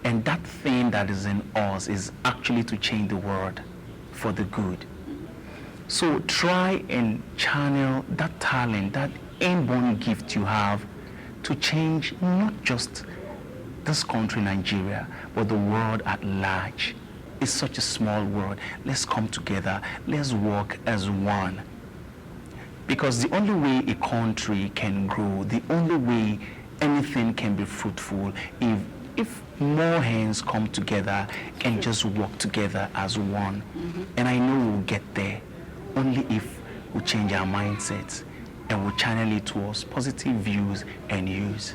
And that thing that is in us is actually to change the world for the good. So try and channel that talent, that inborn gift you have to change not just this country, Nigeria, but the world at large. It's such a small world. Let's come together. Let's work as one. Because the only way a country can grow, the only way anything can be fruitful, if more hands come together and just work together as one. And I know we'll get there only if we change our mindsets and we channel it towards positive views and use.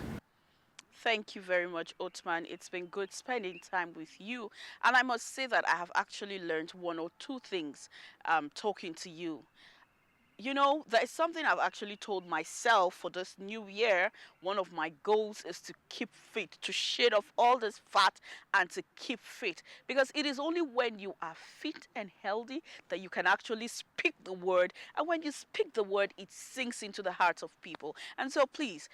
Thank you very much, Otman. It's been good spending time with you. And I must say that I have actually learned one or two things talking to you. You know, there is something I've actually told myself for this new year. One of my goals is to keep fit, to shed off all this fat and to keep fit. Because it is only when you are fit and healthy that you can actually speak the word. And when you speak the word, it sinks into the hearts of people. And so please,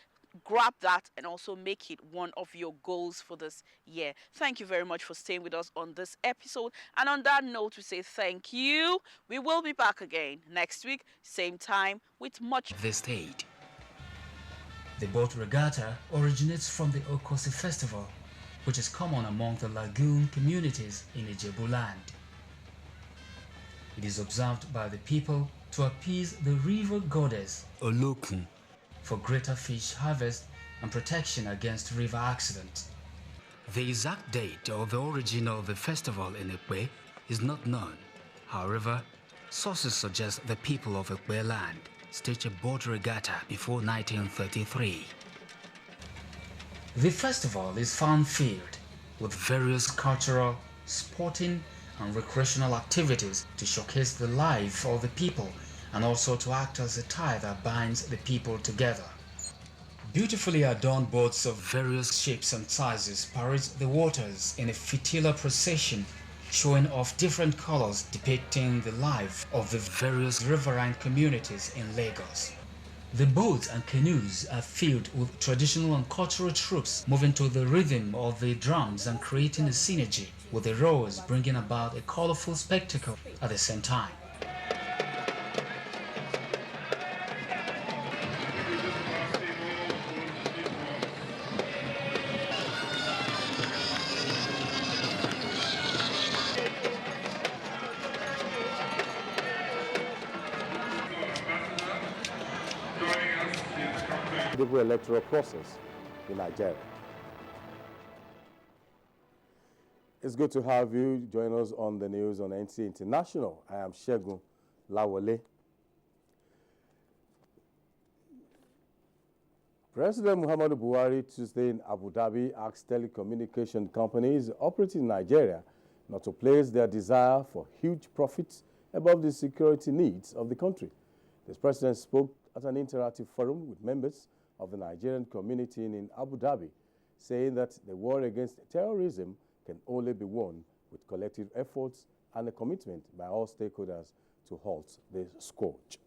grab that and also make it one of your goals for this year. Thank you very much for staying with us on this episode. And on that note, we say thank you. We will be back again next week, same time, with much this state. The boat regatta originates from the Okosi festival, which is common among the lagoon communities in Ijebu land. It is observed by the people to appease the river goddess Olokun for greater fish harvest and protection against river accidents. The exact date of the origin of the festival in Ekpe is not known. However, sources suggest the people of Ekpe land staged a boat regatta before 1933. The festival is fun-filled with various cultural, sporting and recreational activities to showcase the life of the people and also to act as a tie that binds the people together. Beautifully adorned boats of various shapes and sizes parade the waters in a fitila procession showing off different colors depicting the life of the various riverine communities in Lagos. The boats and canoes are filled with traditional and cultural troops moving to the rhythm of the drums and creating a synergy with the rowers bringing about a colorful spectacle at the same time. The electoral process in Nigeria. It's good to have you join us on the news on Nta International. I am Segun Lawale. President Muhammadu Buhari Tuesday in Abu Dhabi asked telecommunication companies operating in Nigeria not to place their desire for huge profits above the security needs of the country. The president spoke at an interactive forum with members of the Nigerian community in Abu Dhabi, saying that the war against terrorism can only be won with collective efforts and a commitment by all stakeholders to halt the scourge.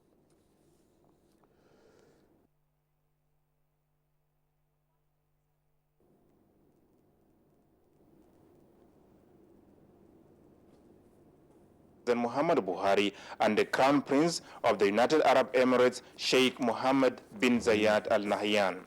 Muhammad Buhari and the Crown Prince of the United Arab Emirates, Sheikh Mohammed bin Zayed Al Nahyan.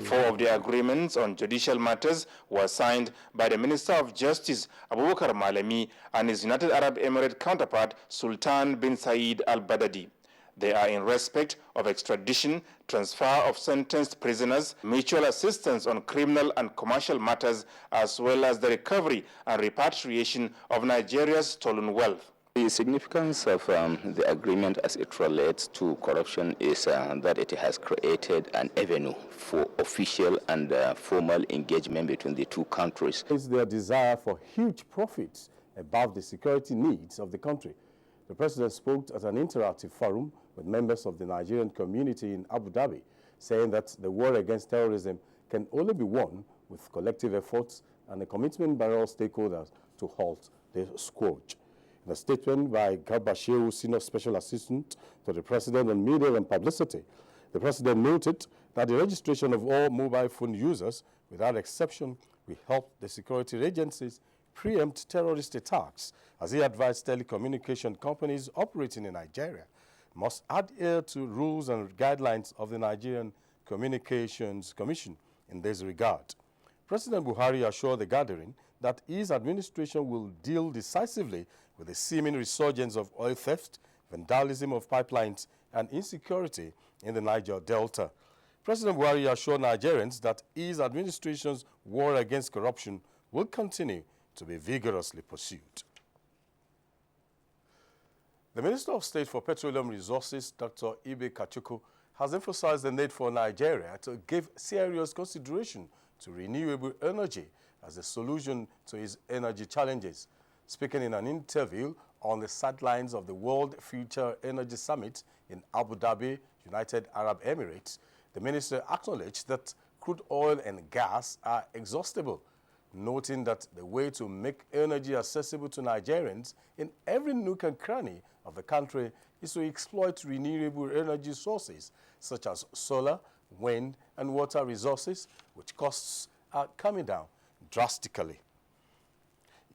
4 of the agreements on judicial matters were signed by the Minister of Justice, Abubakar Malami, and his United Arab Emirates counterpart, Sultan bin Saeed Al Badadi. They are in respect of extradition, transfer of sentenced prisoners, mutual assistance on criminal and commercial matters, as well as the recovery and repatriation of Nigeria's stolen wealth. The significance of the agreement as it relates to corruption is that it has created an avenue for official and formal engagement between the two countries. It's their desire for huge profits above the security needs of the country. The president spoke at an interactive forum with members of the Nigerian community in Abu Dhabi, saying that the war against terrorism can only be won with collective efforts and a commitment by all stakeholders to halt the scourge. In a statement by Garba Shehu, Senior Special Assistant to the President on Media and Publicity, the President noted that the registration of all mobile phone users, without exception, will help the security agencies preempt terrorist attacks, as he advised telecommunication companies operating in Nigeria must adhere to rules and guidelines of the Nigerian Communications Commission in this regard. President Buhari assured the gathering that his administration will deal decisively with the seeming resurgence of oil theft, vandalism of pipelines, and insecurity in the Niger Delta. President Buhari assured Nigerians that his administration's war against corruption will continue to be vigorously pursued. The Minister of State for Petroleum Resources, Dr. Ibe Kachuku, has emphasized the need for Nigeria to give serious consideration to renewable energy as a solution to its energy challenges. Speaking in an interview on the sidelines of the World Future Energy Summit in Abu Dhabi, United Arab Emirates, the minister acknowledged that crude oil and gas are exhaustible, noting that the way to make energy accessible to Nigerians in every nook and cranny of the country is to exploit renewable energy sources such as solar, wind, and water resources, which costs are coming down drastically.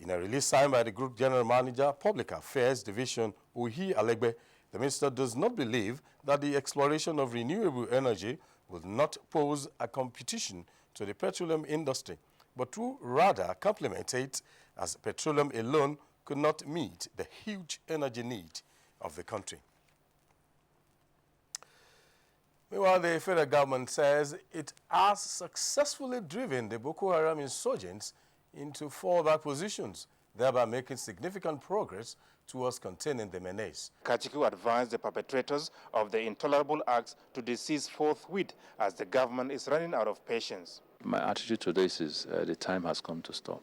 In a release signed by the Group General Manager, Public Affairs Division, Uhi Alegbe, the minister does not believe that the exploration of renewable energy will not pose a competition to the petroleum industry, but will rather complement it, as petroleum alone could not meet the huge energy need of the country. Meanwhile, the federal government says it has successfully driven the Boko Haram insurgents into fallback positions, thereby making significant progress towards containing the menace. Kachiku advised the perpetrators of the intolerable acts to desist forthwith, as the government is running out of patience. My attitude to this is the time has come to stop.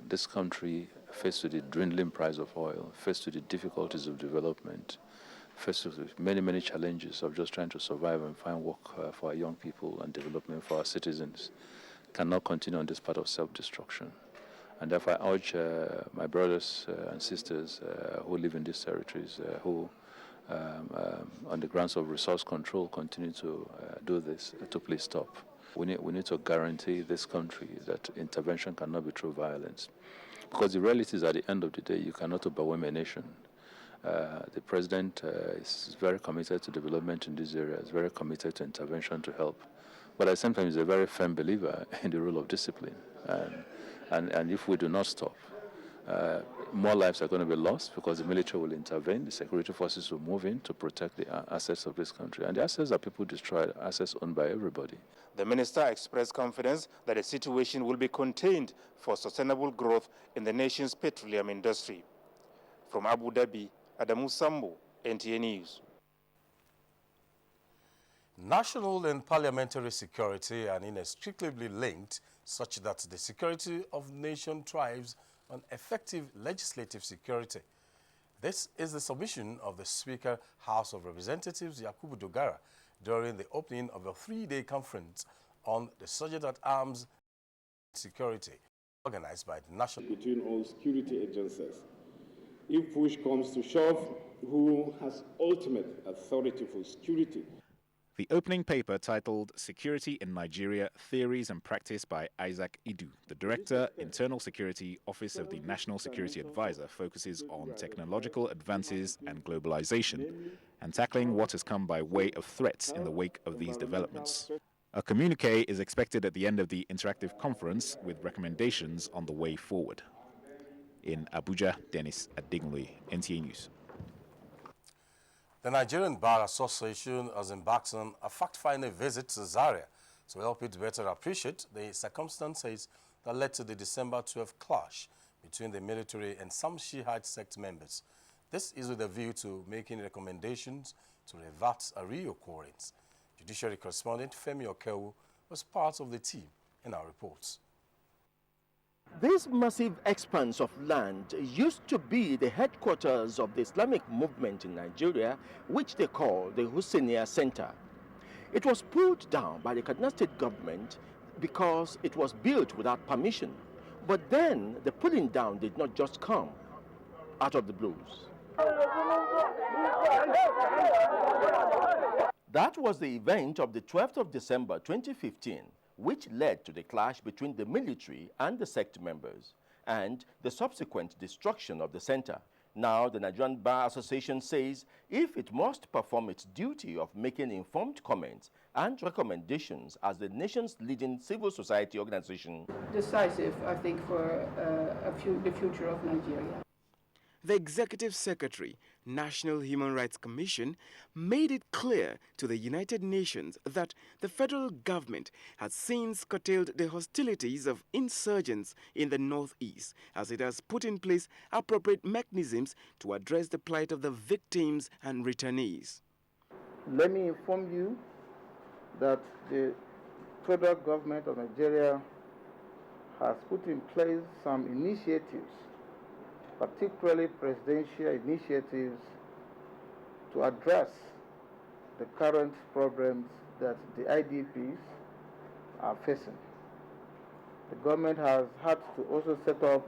This country, faced with the dwindling price of oil, faced with the difficulties of development, faced with many challenges of just trying to survive and find work for our young people and development for our citizens, cannot continue on this path of self-destruction. And therefore I urge my brothers and sisters who live in these territories, who on the grounds of resource control continue to do this, to please stop. We need to guarantee this country that intervention cannot be through violence. Because the reality is, at the end of the day, you cannot overwhelm a nation. The president is very committed to development in this area, is very committed to intervention to help. But at the same time, he's a very firm believer in the rule of discipline. And if we do not stop, more lives are going to be lost, because the military will intervene, the security forces will move in to protect the assets of this country. And the assets that people destroy are assets owned by everybody. The minister expressed confidence that the situation will be contained for sustainable growth in the nation's petroleum industry. From Abu Dhabi, Adamu Sambo, NTA News. National and parliamentary security are inextricably linked, such that the security of the nation thrives on effective legislative security. This is the submission of the Speaker, House of Representatives, Yakubu Dogara, during the opening of a 3-day conference on the Sergeant at Arms security, organized by the National... Between all security agencies. If push comes to shove, who has ultimate authority for security? The opening paper, titled Security in Nigeria, Theories and Practice by Isaac Idu, the Director, Internal Security, Office of the National Security Advisor, focuses on technological advances and globalization and tackling what has come by way of threats in the wake of these developments. A communique is expected at the end of the interactive conference with recommendations on the way forward. In Abuja, Dennis Adigunle, NTA News. The Nigerian Bar Association has embarked on a fact-finding visit to Zaria to help it better appreciate the circumstances that led to the December 12th clash between the military and some Shiite sect members. This is with a view to making recommendations to revert a reoccurrence. Judiciary correspondent Femi Okewu was part of the team in our reports. This massive expanse of land used to be the headquarters of the Islamic movement in Nigeria, which they call the Husseiniya Center. It was pulled down by the Kaduna State government because it was built without permission. But then the pulling down did not just come out of the blues. That was the event of the 12th of December 2015, which led to the clash between the military and the sect members, and the subsequent destruction of the center. Now, the Nigerian Bar Association says if it must perform its duty of making informed comments and recommendations as the nation's leading civil society organization. Decisive, I think, for the future of Nigeria. The Executive Secretary, National Human Rights Commission, made it clear to the United Nations that the federal government has since curtailed the hostilities of insurgents in the northeast, as it has put in place appropriate mechanisms to address the plight of the victims and returnees. Let me inform you that the federal government of Nigeria has put in place some initiatives, particularly presidential initiatives, to address the current problems that the IDPs are facing. The government has had to also set up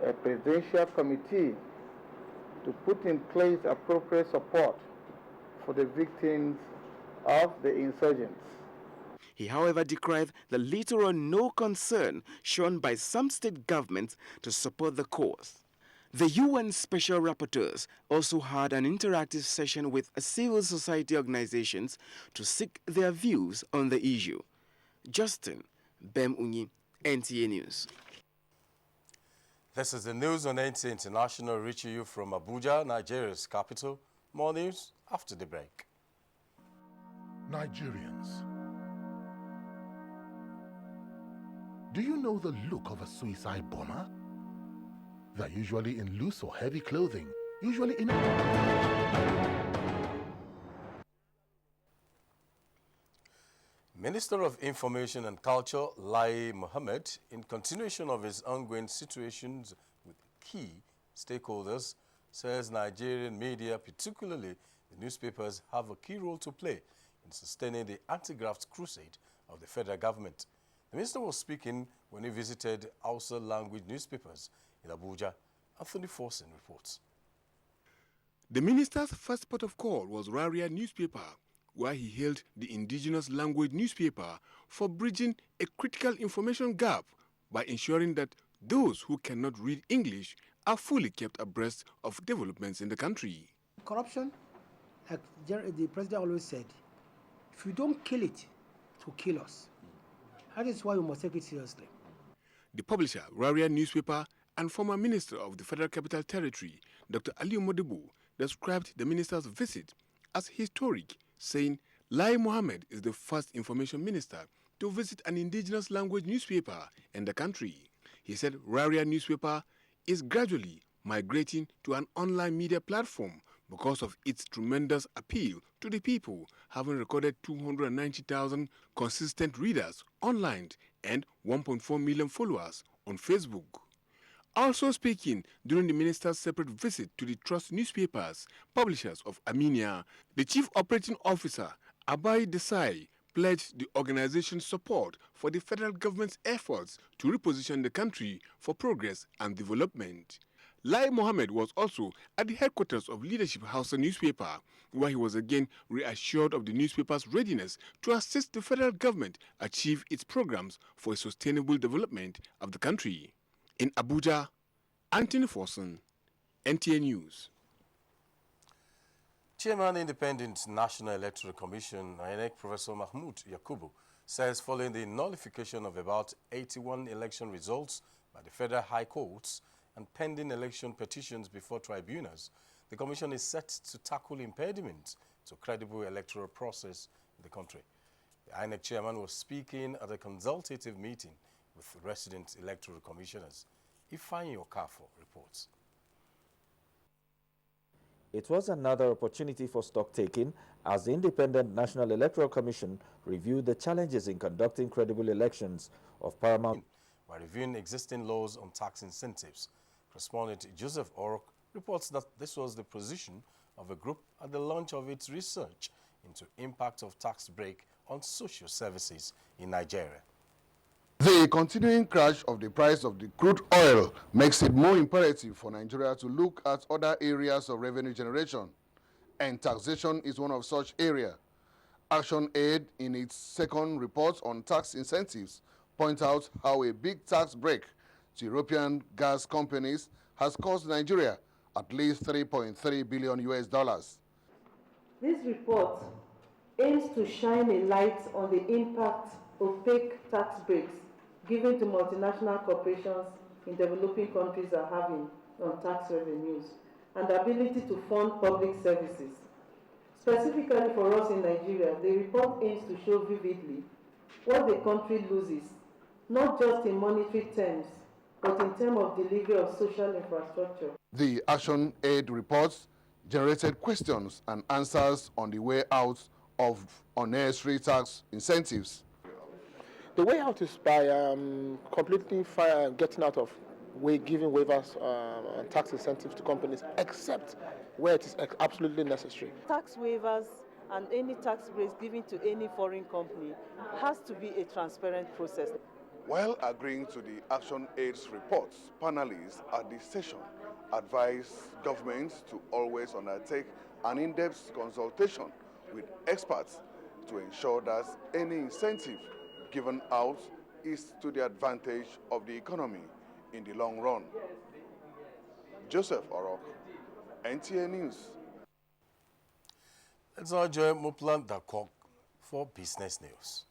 a presidential committee to put in place appropriate support for the victims of the insurgents. He, however, decried the little or no concern shown by some state governments to support the cause. The UN Special Rapporteurs also had an interactive session with civil society organizations to seek their views on the issue. Justin Bemunyi, NTA News. This is the news on Nta International, reaching you from Abuja, Nigeria's capital. More news after the break. Nigerians, do you know the look of a suicide bomber? They're usually in loose or heavy clothing, usually in Minister of Information and Culture, Lai Mohammed, in continuation of his ongoing situations with key stakeholders, says Nigerian media, particularly the newspapers, have a key role to play in sustaining the anti-graft crusade of the federal government. The minister was speaking when he visited Hausa language newspapers in Abuja. Anthony Forson reports. The minister's first port of call was Rariya newspaper, where he hailed the indigenous language newspaper for bridging a critical information gap by ensuring that those who cannot read English are fully kept abreast of developments in the country. Corruption, like the president always said, if you don't kill it, it will kill us. That is why we must take it seriously. The publisher, Rariya newspaper, and former minister of the Federal Capital Territory, Dr. Aliyu Modibo, described the minister's visit as historic, saying Lai Mohammed is the first information minister to visit an indigenous language newspaper in the country. He said Rariya newspaper is gradually migrating to an online media platform because of its tremendous appeal to the people, having recorded 290,000 consistent readers online and 1.4 million followers on Facebook. Also speaking during the minister's separate visit to the trust newspapers, publishers of Armenia, the chief operating officer, Abai Desai, pledged the organization's support for the federal government's efforts to reposition the country for progress and development. Lai Mohammed was also at the headquarters of Leadership Hausa newspaper, where he was again reassured of the newspaper's readiness to assist the federal government achieve its programs for a sustainable development of the country. In Abuja, Anthony Forson, NTA News. Chairman, Independent National Electoral Commission, INEC, Professor Mahmoud Yakubu, says following the nullification of about 81 election results by the Federal High Courts and pending election petitions before tribunals, the Commission is set to tackle impediments to credible electoral process in the country. The INEC chairman was speaking at a consultative meeting with resident electoral commissioners. Ifeanyi Okafor reports. It was another opportunity for stock-taking as the Independent National Electoral Commission reviewed the challenges in conducting credible elections of paramount. By reviewing existing laws on tax incentives, correspondent Joseph Orok reports that this was the position of a group at the launch of its research into impact of tax break on social services in Nigeria. The continuing crash of the price of the crude oil makes it more imperative for Nigeria to look at other areas of revenue generation, and taxation is one of such areas. Action Aid, in its second report on tax incentives, points out how a big tax break to European gas companies has cost Nigeria at least $3.3 billion US. This report aims to shine a light on the impact opaque tax breaks given to multinational corporations in developing countries are having on tax revenues and the ability to fund public services. Specifically for us in Nigeria, the report aims to show vividly what the country loses, not just in monetary terms, but in terms of delivery of social infrastructure. The Action Aid reports generated questions and answers on the way out of unnecessary tax incentives. The way out is by completely getting out of giving waivers and tax incentives to companies, except where it is absolutely necessary. Tax waivers and any tax breaks given to any foreign company has to be a transparent process. While agreeing to the Action Aid's reports, panelists at the session advised governments to always undertake an in-depth consultation with experts to ensure that any incentive given out is to the advantage of the economy in the long run. Joseph Orok, NTA News. Let's now join Muplan Dakok for business news.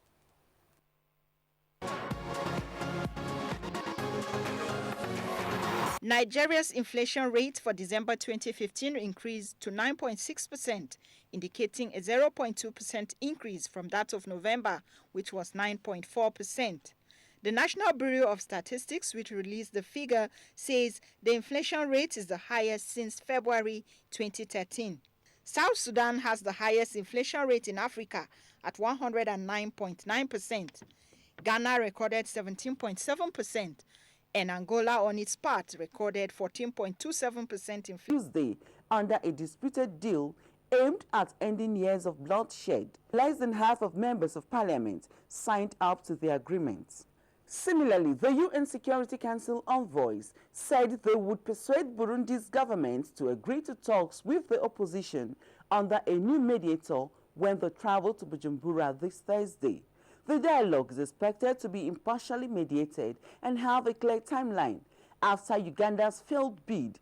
Nigeria's inflation rate for December 2015 increased to 9.6%, indicating a 0.2% increase from that of November, which was 9.4%. The National Bureau of Statistics, which released the figure, says the inflation rate is the highest since February 2013. South Sudan has the highest inflation rate in Africa at 109.9%. Ghana recorded 17.7%. And Angola, on its part, recorded 14.27% inflation. Tuesday, under a disputed deal aimed at ending years of bloodshed, less than half of members of parliament signed up to the agreement. Similarly, the UN Security Council envoys said they would persuade Burundi's government to agree to talks with the opposition under a new mediator when they travel to Bujumbura this Thursday. The dialogue is expected to be impartially mediated and have a clear timeline after Uganda's failed bid